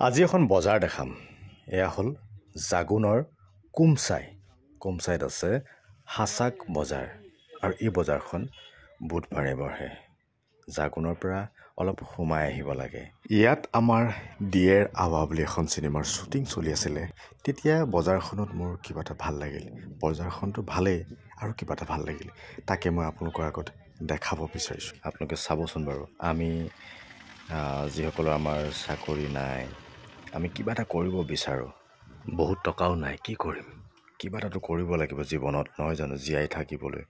আজি এখন বজাৰ দেখাম। এয়া হ'ল জাগুনৰ কুমচাইত আছে হাচাক বজাৰ আৰু এই বজাৰখন বুধবাৰে বহে। জাগুনৰ পৰা অলপ সোমাই আহিব লাগে। ইয়াত আমাৰ ডিয়েৰ আৱা বুলি এখন চিনেমাৰ শ্বুটিং চলি আছিলে। তেতিয়া বজাৰখনত মোৰ কিবা এটা ভাল লাগিল। বজাৰখনটো ভালেই আৰু কিবা এটা ভাল লাগিল। তাকে মই আপোনালোকৰ আগত দেখাব বিচাৰিছোঁ। আপোনালোকে চাবচোন বাৰু। আমি যিসকলৰ আমাৰ চাকৰি নাই, আমি কিবা এটা কৰিব বিচাৰোঁ, বহুত টকাও নাই, কি কৰিম? কিবা এটাতো কৰিব লাগিব জীৱনত, নহয় জানো? জীয়াই থাকিবলৈ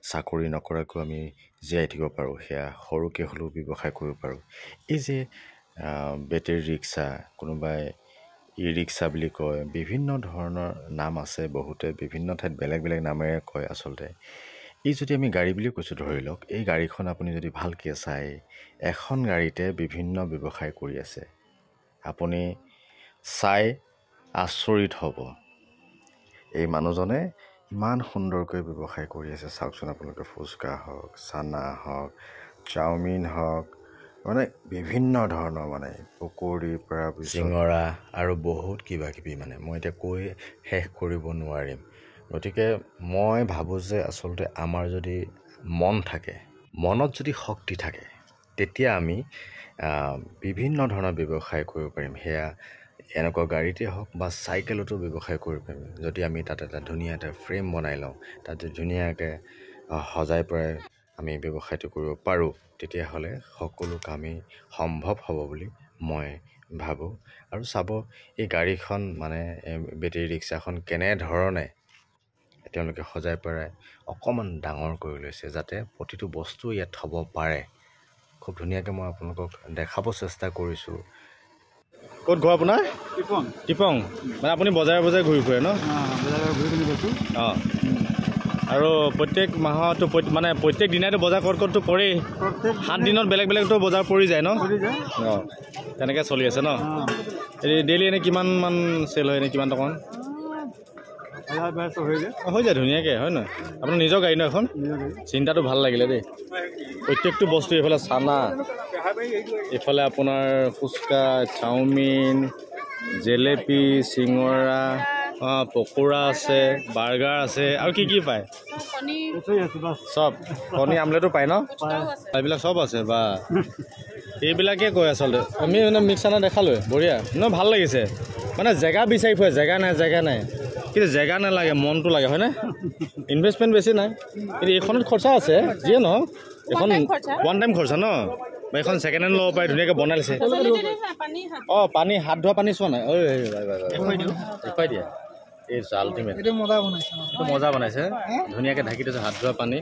চাকৰি নকৰাকৈ আমি জীয়াই থাকিব পাৰোঁ। সেয়া সৰুকৈ হ'লেও ব্যৱসায় কৰিব পাৰোঁ। এই যে বেটেৰী ৰিক্সা, কোনোবাই ই ৰিক্সা বুলি কয়, বিভিন্ন ধৰণৰ নাম আছে। বহুতে বিভিন্ন ঠাইত বেলেগ বেলেগ নামেৰে কয়। আচলতে এই যদি আমি গাড়ী বুলি কৈছোঁ, ধৰি লওক, এই গাড়ীখন আপুনি যদি ভালকৈ চাই, এখন গাড়ীতে বিভিন্ন ব্যৱসায় কৰি আছে। আপুনি চাই আচৰিত হ'ব। এই মানুহজনে ইমান সুন্দৰকৈ ব্যৱসায় কৰি আছে। চাওকচোন আপোনালোকে, ফুচকা হওক, চানা হওক, চাওমিন হওক, মানে বিভিন্ন ধৰণৰ, মানে পকৰীৰ পৰা চিঙৰা আৰু বহুত কিবা কিবি, মানে মই এতিয়া কৈ শেষ কৰিব নোৱাৰিম। গতিকে মই ভাবোঁ যে আচলতে আমাৰ যদি মন থাকে, মনত যদি শক্তি থাকে, তেতিয়া আমি বিভিন্ন ধৰণৰ ব্যৱসায় কৰিব পাৰিম। সেয়া এনেকুৱা গাড়ীতে হওক বা চাইকেলতো ব্যৱসায় কৰিব পাৰিম। যদি আমি তাত এটা ধুনীয়া এটা ফ্ৰেম বনাই লওঁ, তাত যদি ধুনীয়াকৈ সজাই পৰাই আমি ব্যৱসায়টো কৰিব পাৰোঁ, তেতিয়াহ'লে সকলো কামেই সম্ভৱ হ'ব বুলি মই ভাবোঁ। আৰু চাব, এই গাড়ীখন, মানে বেটেৰী ৰিক্সাখন কেনেধৰণে তেওঁলোকে সজাই পৰাই অকণমান ডাঙৰ কৰি লৈছে, যাতে প্ৰতিটো বস্তু ইয়াত থ'ব পাৰে। খুব ধুনীয়াকৈ মই আপোনালোকক দেখাব চেষ্টা কৰিছোঁ। ক'ত ঘৰ আপোনাৰ? টিপং। মানে আপুনি বজাৰে বজাৰে ঘূৰি ফুৰে ন? অঁ। আৰু প্ৰত্যেক মাহতো, মানে প্ৰত্যেক দিনাইতো বজাৰ ক'ততো পৰেই। 7 দিনত বেলেগ বেলেগতো বজাৰ পৰি যায় ন? অঁ, তেনেকৈ চলি আছে ন? ডেইলি এনেই কিমান মান চেল হয়? এনেই কিমান টকা হৈ যায়? ধুনীয়াকৈ হয় নহয়? আপোনাৰ নিজৰ গাড়ী ন এখন? চিন্তাটো ভাল লাগিলে দেই। প্ৰত্যেকটো বস্তু, এইফালে চানা, এইফালে আপোনাৰ ফুচকা, চাওমিন, জেলেপি, চিঙৰা, পকোৰা আছে, বাৰ্গাৰ আছে, আৰু কি কি পায়? চব। কণী আমলেটো পায় ন? এইবিলাক চব আছে। বা এইবিলাকে কয় আচলতে। আমি মানে মিক্স চানা দেখালোঁ, বঢ়িয়া ন? ভাল লাগিছে। মানে জেগা বিচাৰি ফুৰে, জেগা নাই। কিন্তু জেগা নালাগে, মনটো লাগে, হয়নে? ইনভেষ্টমেণ্ট বেছি নাই, কিন্তু এইখনত খৰচা আছে। যিয়ে নহওক, এখন ওৱান টাইম খৰচা ন? এইখন ছেকেণ্ড হেণ্ড ল'ব পাৰে, ধুনীয়াকৈ বনাই লৈছে। অঁ, পানী, হাত ধোৱা পানী চোৱা নাই? দেখুৱাই দিয়া। এই আল্টিমেট, এইটো মজা বনাইছে। ধুনীয়াকৈ ঢাকি দিছে, হাত ধোৱা পানী।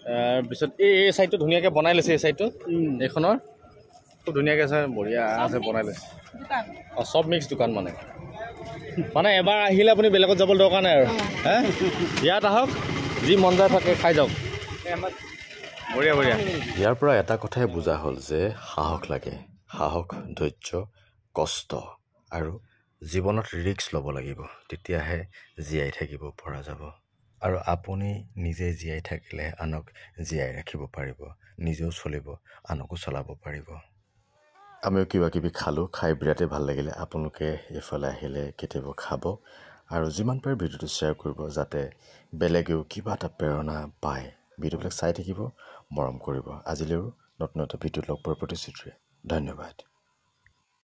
তাৰপিছত এই ছাইডটো ধুনীয়াকৈ বনাই লৈছে। এই ছাইডটো এইখনৰ খুব ধুনীয়াকৈ আছে, বঢ়িয়া আছে, বনাই লৈছে। অঁ, চব মিক্স দোকান মানে এবাৰ আহিলে আপুনি বেলেগত যাবলৈ দৰকাৰ নাই আৰু। ইয়াত আহক, যি মন যায় থাকে খাই যাওক। বঢ়িয়া। ইয়াৰ পৰা এটা কথাই বুজা হ'ল যে সাহস লাগে। সাহস, ধৈৰ্য, কষ্ট আৰু জীৱনত ৰিস্ক ল'ব লাগিব। তেতিয়াহে জীয়াই থাকিব পৰা যাব। আৰু আপুনি নিজে জীয়াই থাকিলে আনক জীয়াই ৰাখিব পাৰিব, নিজেও চলিব, আনকো চলাব পাৰিব। আমিও কিবা কিবি খালোঁ, খাই বিৰাটেই ভাল লাগিলে। আপোনালোকে এইফালে আহিলে কেতিয়াবা খাব, আৰু যিমান পাৰে ভিডিঅ'টো শ্বেয়াৰ কৰিব, যাতে বেলেগেও কিবা এটা প্ৰেৰণা পায়। ভিডিঅ'বিলাক চাই থাকিব, মৰম কৰিব। আজিলৈও নতুন এটা ভিডিঅ'ত লগ পোৱাৰ প্ৰতিশ্ৰুতিৰে ধন্যবাদ।